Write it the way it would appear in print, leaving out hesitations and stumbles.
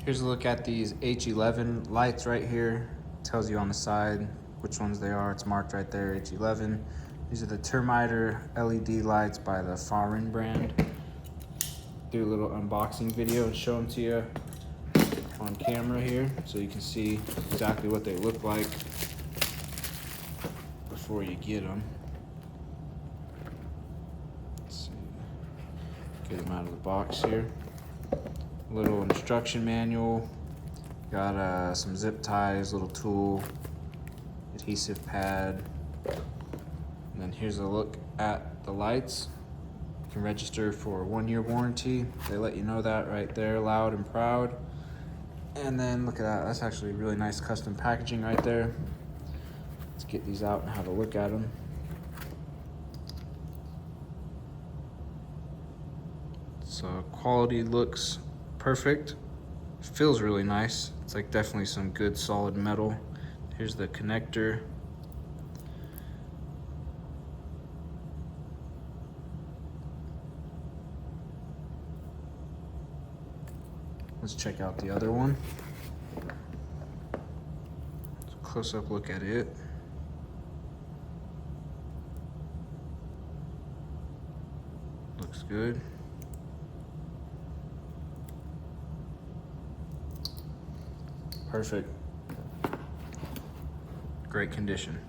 Here's a look at these h11 lights right here. It tells you on the side which ones they are. It's marked right there, h11. These are the Termitor LED lights by the Foreign brand. Do a little unboxing video and show them to you on camera here so you can see exactly what they look like before you get them. Let's see. Get them out of the box here. Little instruction manual. Got some zip ties, little tool, adhesive pad. And then here's a look at the lights. You can register for a 1-year warranty. They let you know that right there, loud and proud. And then look at that, that's actually really nice custom packaging right there. Let's get these out and have a look at them. So quality looks perfect. Feels really nice. It's like definitely some good solid metal. Here's the connector. Let's check out the other one. Close-up look at it. Looks good. Perfect. Great condition.